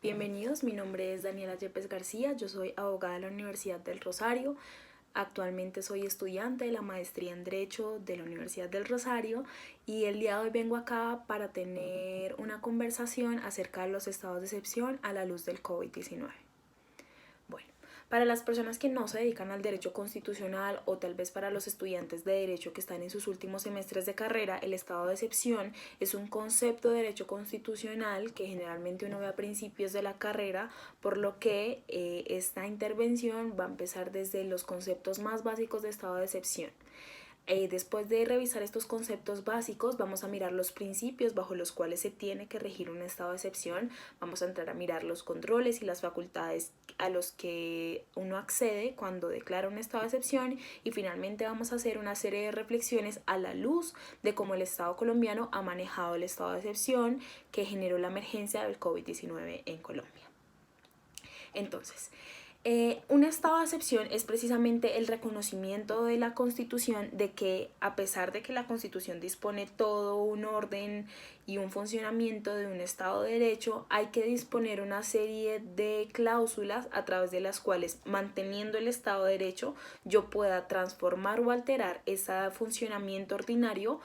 Bienvenidos, mi nombre es Daniela Yepes García, yo soy abogada de la Universidad del Rosario. Actualmente soy estudiante de la maestría en Derecho de la Universidad del Rosario y el día de hoy vengo acá para tener una conversación acerca de los estados de excepción a la luz del COVID-19. Bueno, para las personas que no se dedican al derecho constitucional o tal vez para los estudiantes de derecho que están en sus últimos semestres de carrera, el estado de excepción es un concepto de derecho constitucional que generalmente uno ve a principios de la carrera, por lo que esta intervención va a empezar desde los conceptos más básicos de estado de excepción. Después de revisar estos conceptos básicos, vamos a mirar los principios bajo los cuales se tiene que regir un estado de excepción, vamos a entrar a mirar los controles y las facultades a los que uno accede cuando declara un estado de excepción y finalmente vamos a hacer una serie de reflexiones a la luz de cómo el Estado colombiano ha manejado el estado de excepción que generó la emergencia del COVID-19 en Colombia. Entonces, un estado de excepción es precisamente el reconocimiento de la Constitución de que a pesar de que la Constitución dispone todo un orden y un funcionamiento de un Estado de Derecho, hay que disponer una serie de cláusulas a través de las cuales, manteniendo el Estado de Derecho, yo pueda transformar o alterar ese funcionamiento ordinario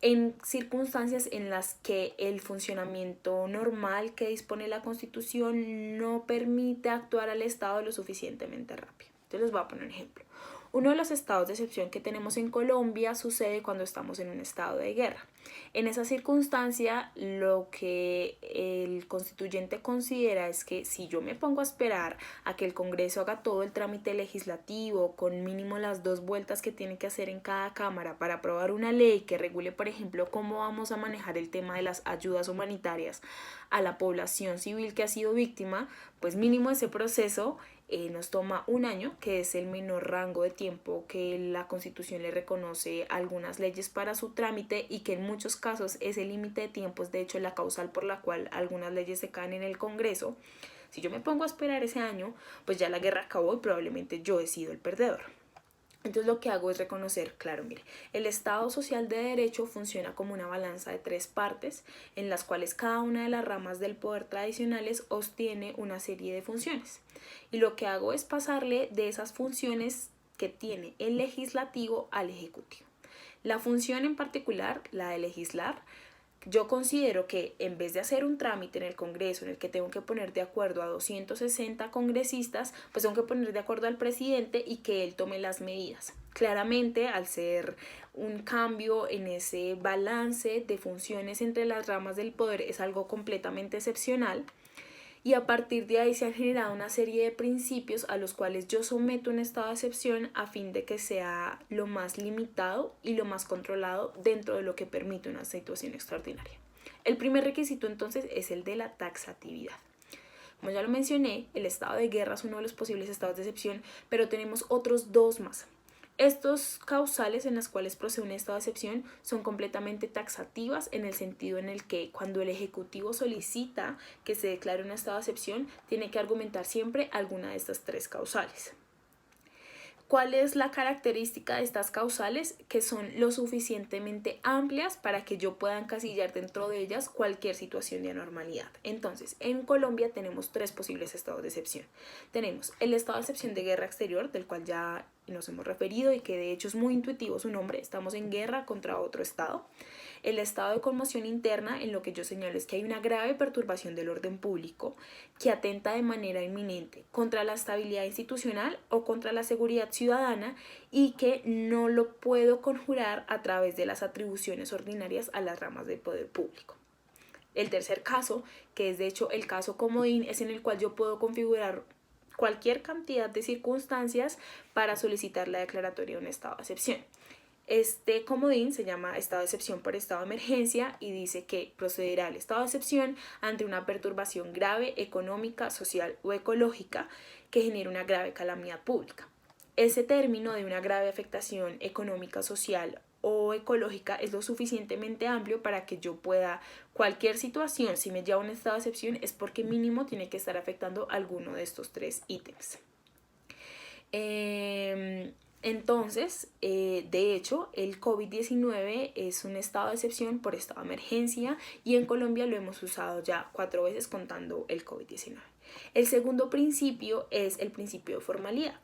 en circunstancias en las que el funcionamiento normal que dispone la Constitución no permite actuar al Estado lo suficientemente rápido. Entonces les voy a poner un ejemplo. Uno de los estados de excepción que tenemos en Colombia sucede cuando estamos en un estado de guerra. En esa circunstancia, lo que el constituyente considera es que si yo me pongo a esperar a que el Congreso haga todo el trámite legislativo con mínimo las 2 vueltas que tiene que hacer en cada cámara para aprobar una ley que regule, por ejemplo, cómo vamos a manejar el tema de las ayudas humanitarias a la población civil que ha sido víctima, pues mínimo ese proceso nos toma un año, que es el menor rango de tiempo que la Constitución le reconoce a algunas leyes para su trámite y que en muchos casos ese límite de tiempo es de hecho la causal por la cual algunas leyes se caen en el Congreso. Si yo me pongo a esperar ese año, pues ya la guerra acabó y probablemente yo he sido el perdedor. Entonces lo que hago es reconocer, claro, mire, el Estado social de derecho funciona como una balanza de 3 partes en las cuales cada una de las ramas del poder tradicionales obtiene una serie de funciones. Y lo que hago es pasarle de esas funciones que tiene el legislativo al ejecutivo. La función en particular, la de legislar, yo considero que en vez de hacer un trámite en el Congreso en el que tengo que poner de acuerdo a 260 congresistas, pues tengo que poner de acuerdo al presidente y que él tome las medidas. Claramente, al ser un cambio en ese balance de funciones entre las ramas del poder, es algo completamente excepcional. Y a partir de ahí se han generado una serie de principios a los cuales yo someto un estado de excepción a fin de que sea lo más limitado y lo más controlado dentro de lo que permite una situación extraordinaria. El primer requisito entonces es el de la taxatividad. Como ya lo mencioné, el estado de guerra es uno de los posibles estados de excepción, pero tenemos otros 2 más. Estos causales en las cuales procede un estado de excepción son completamente taxativas en el sentido en el que cuando el Ejecutivo solicita que se declare un estado de excepción, tiene que argumentar siempre alguna de estas 3 causales. ¿Cuál es la característica de estas causales? Que son lo suficientemente amplias para que yo pueda encasillar dentro de ellas cualquier situación de anormalidad. Entonces, en Colombia tenemos 3 posibles estados de excepción. Tenemos el estado de excepción de guerra exterior, del cual ya nos hemos referido y que de hecho es muy intuitivo su nombre, estamos en guerra contra otro estado. El estado de conmoción interna, en lo que yo señalo es que hay una grave perturbación del orden público que atenta de manera inminente contra la estabilidad institucional o contra la seguridad ciudadana y que no lo puedo conjurar a través de las atribuciones ordinarias a las ramas del poder público. El tercer caso, que es de hecho el caso comodín, es en el cual yo puedo configurar cualquier cantidad de circunstancias para solicitar la declaratoria de un estado de excepción. Este comodín se llama estado de excepción por estado de emergencia y dice que procederá el estado de excepción ante una perturbación grave económica, social o ecológica que genere una grave calamidad pública. Ese término de una grave afectación económica, social o ecológica es lo suficientemente amplio para que yo pueda, cualquier situación, si me lleva a un estado de excepción, es porque mínimo tiene que estar afectando alguno de estos 3 ítems. Entonces, de hecho, el COVID-19 es un estado de excepción por estado de emergencia y en Colombia lo hemos usado ya 4 veces contando el COVID-19. El segundo principio es el principio de formalidad.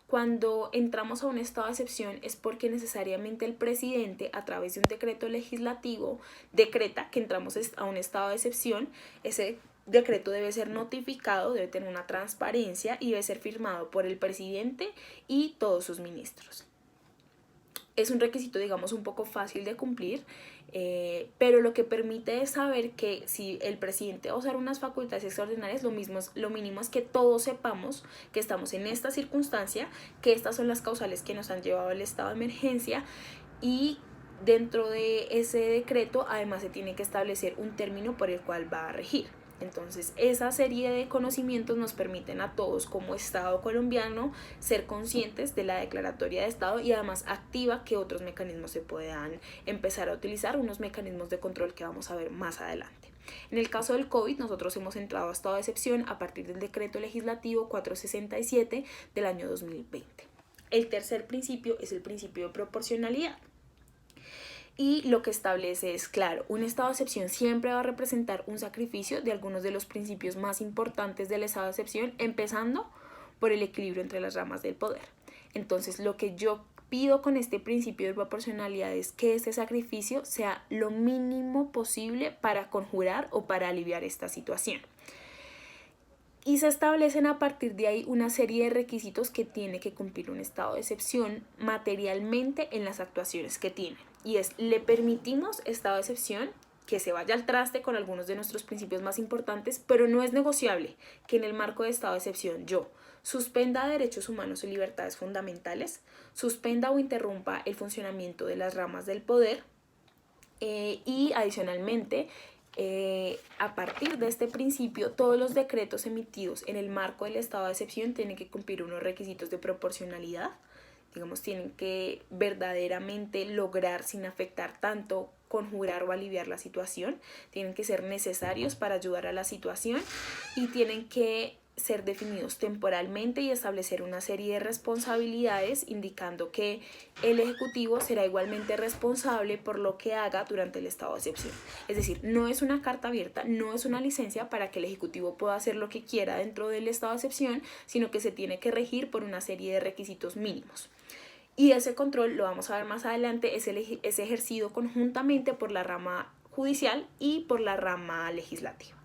Cuando entramos a un estado de excepción es porque necesariamente el presidente, a través de un decreto legislativo, decreta que entramos a un estado de excepción. Ese decreto debe ser notificado, debe tener una transparencia y debe ser firmado por el presidente y todos sus ministros. Es un requisito, digamos, un poco fácil de cumplir, pero lo que permite es saber que si el presidente va a usar unas facultades extraordinarias, lo mínimo es que todos sepamos que estamos en esta circunstancia, que estas son las causales que nos han llevado al estado de emergencia y dentro de ese decreto además se tiene que establecer un término por el cual va a regir. Entonces, esa serie de conocimientos nos permiten a todos como Estado colombiano ser conscientes de la declaratoria de Estado y además activa que otros mecanismos se puedan empezar a utilizar, unos mecanismos de control que vamos a ver más adelante. En el caso del COVID, nosotros hemos entrado a estado de excepción a partir del decreto legislativo 467 del año 2020. El tercer principio es el principio de proporcionalidad. Y lo que establece es, claro, un estado de excepción siempre va a representar un sacrificio de algunos de los principios más importantes del estado de excepción, empezando por el equilibrio entre las ramas del poder. Entonces, lo que yo pido con este principio de proporcionalidad es que este sacrificio sea lo mínimo posible para conjurar o para aliviar esta situación. Y se establecen a partir de ahí una serie de requisitos que tiene que cumplir un estado de excepción materialmente en las actuaciones que tiene. Y es, le permitimos estado de excepción que se vaya al traste con algunos de nuestros principios más importantes, pero no es negociable que en el marco de estado de excepción yo suspenda derechos humanos y libertades fundamentales, suspenda o interrumpa el funcionamiento de las ramas del poder y adicionalmente a partir de este principio, todos los decretos emitidos en el marco del estado de excepción tienen que cumplir unos requisitos de proporcionalidad, digamos, tienen que verdaderamente lograr sin afectar tanto, conjurar o aliviar la situación, tienen que ser necesarios para ayudar a la situación y tienen que ser definidos temporalmente y establecer una serie de responsabilidades indicando que el Ejecutivo será igualmente responsable por lo que haga durante el estado de excepción. Es decir, no es una carta abierta, no es una licencia para que el Ejecutivo pueda hacer lo que quiera dentro del estado de excepción, sino que se tiene que regir por una serie de requisitos mínimos. Y ese control, lo vamos a ver más adelante, es ejercido conjuntamente por la rama judicial y por la rama legislativa.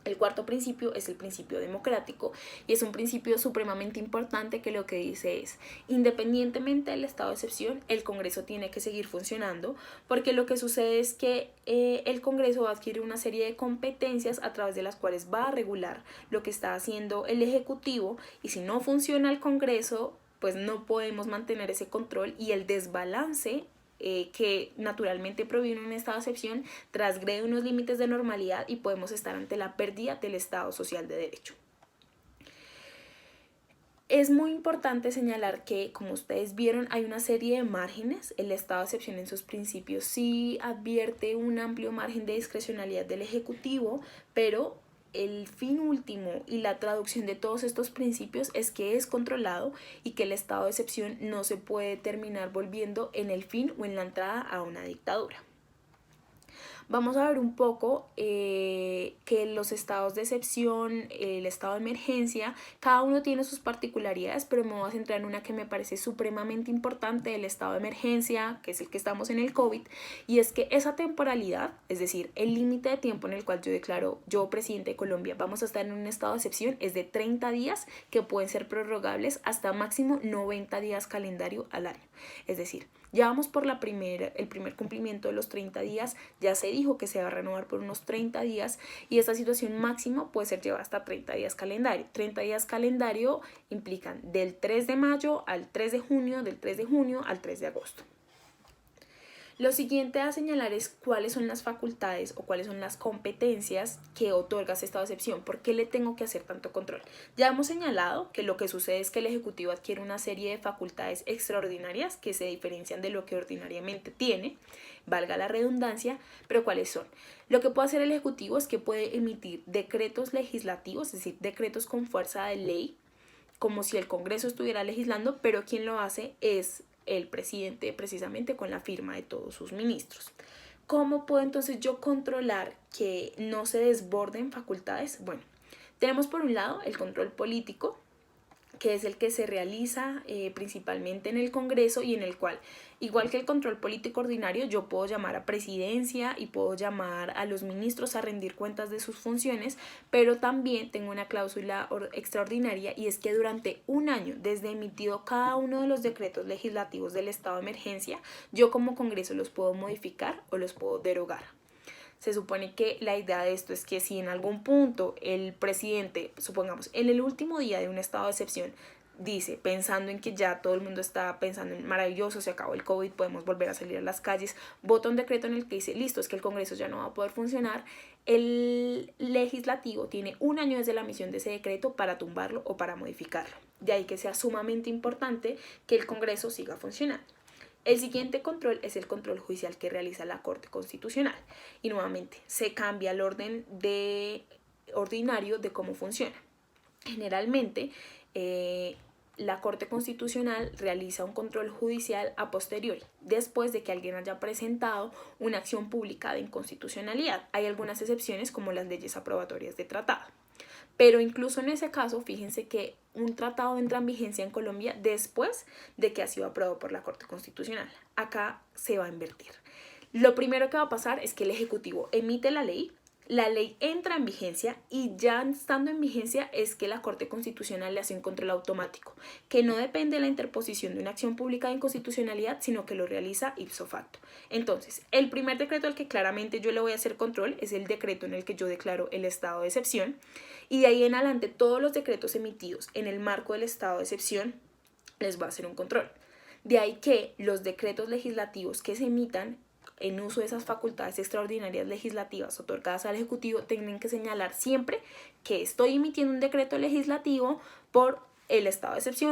El cuarto principio es el principio democrático y es un principio supremamente importante que lo que dice es, independientemente del estado de excepción, el Congreso tiene que seguir funcionando porque lo que sucede es que el Congreso va a adquirir una serie de competencias a través de las cuales va a regular lo que está haciendo el Ejecutivo y si no funciona el Congreso, pues no podemos mantener ese control y el desbalance que naturalmente proviene de un estado de excepción transgrede unos límites de normalidad y podemos estar ante la pérdida del Estado social de derecho. Es muy importante señalar que, como ustedes vieron, hay una serie de márgenes. El estado de excepción en sus principios sí advierte un amplio margen de discrecionalidad del Ejecutivo, pero el fin último y la traducción de todos estos principios es que es controlado y que el estado de excepción no se puede terminar volviendo en el fin o en la entrada a una dictadura. Vamos a ver un poco que los estados de excepción, el estado de emergencia, cada uno tiene sus particularidades, pero me voy a centrar en una que me parece supremamente importante del estado de emergencia, que es el que estamos en el COVID, y es que esa temporalidad, es decir, el límite de tiempo en el cual yo declaro, yo presidente de Colombia, vamos a estar en un estado de excepción, es de 30 días que pueden ser prorrogables hasta máximo 90 días calendario al año. Es decir, ya vamos por el primer cumplimiento de los 30 días, ya se dijo que se va a renovar por unos 30 días y esta situación máxima puede ser llevada hasta 30 días calendario. 30 días calendario implican del 3 de mayo al 3 de junio, del 3 de junio al 3 de agosto. Lo siguiente a señalar es cuáles son las facultades o cuáles son las competencias que otorga este estado de excepción. ¿Por qué le tengo que hacer tanto control? Ya hemos señalado que lo que sucede es que el Ejecutivo adquiere una serie de facultades extraordinarias que se diferencian de lo que ordinariamente tiene, valga la redundancia, pero ¿cuáles son? Lo que puede hacer el Ejecutivo es que puede emitir decretos legislativos, es decir, decretos con fuerza de ley, como si el Congreso estuviera legislando, pero quien lo hace es el presidente, precisamente con la firma de todos sus ministros. ¿Cómo puedo entonces yo controlar que no se desborden facultades? Bueno, tenemos por un lado el control político, que es el que se realiza principalmente en el Congreso y en el cual, igual que el control político ordinario, yo puedo llamar a presidencia y puedo llamar a los ministros a rendir cuentas de sus funciones, pero también tengo una cláusula extraordinaria, y es que durante un año, desde emitido cada uno de los decretos legislativos del estado de emergencia, yo como Congreso los puedo modificar o los puedo derogar. Se supone que la idea de esto es que si en algún punto el presidente, supongamos, en el último día de un estado de excepción, dice, pensando en que ya todo el mundo está pensando en maravilloso, se acabó el COVID, podemos volver a salir a las calles, vota un decreto en el que dice, listo, es que el Congreso ya no va a poder funcionar, el legislativo tiene un año desde la emisión de ese decreto para tumbarlo o para modificarlo. De ahí que sea sumamente importante que el Congreso siga funcionando. El siguiente control es el control judicial que realiza la Corte Constitucional. Y nuevamente se cambia el orden ordinario de cómo funciona. Generalmente la Corte Constitucional realiza un control judicial a posteriori, después de que alguien haya presentado una acción pública de inconstitucionalidad. Hay algunas excepciones como las leyes aprobatorias de tratado. Pero incluso en ese caso, fíjense que un tratado entra en vigencia en Colombia después de que ha sido aprobado por la Corte Constitucional. Acá se va a invertir. Lo primero que va a pasar es que el Ejecutivo emite la ley entra en vigencia y ya estando en vigencia es que la Corte Constitucional le hace un control automático, que no depende de la interposición de una acción pública de inconstitucionalidad, sino que lo realiza ipso facto. Entonces, el primer decreto al que claramente yo le voy a hacer control es el decreto en el que yo declaro el estado de excepción, y de ahí en adelante todos los decretos emitidos en el marco del estado de excepción les va a hacer un control. De ahí que los decretos legislativos que se emitan en uso de esas facultades extraordinarias legislativas otorgadas al Ejecutivo tienen que señalar siempre que estoy emitiendo un decreto legislativo por el estado de excepción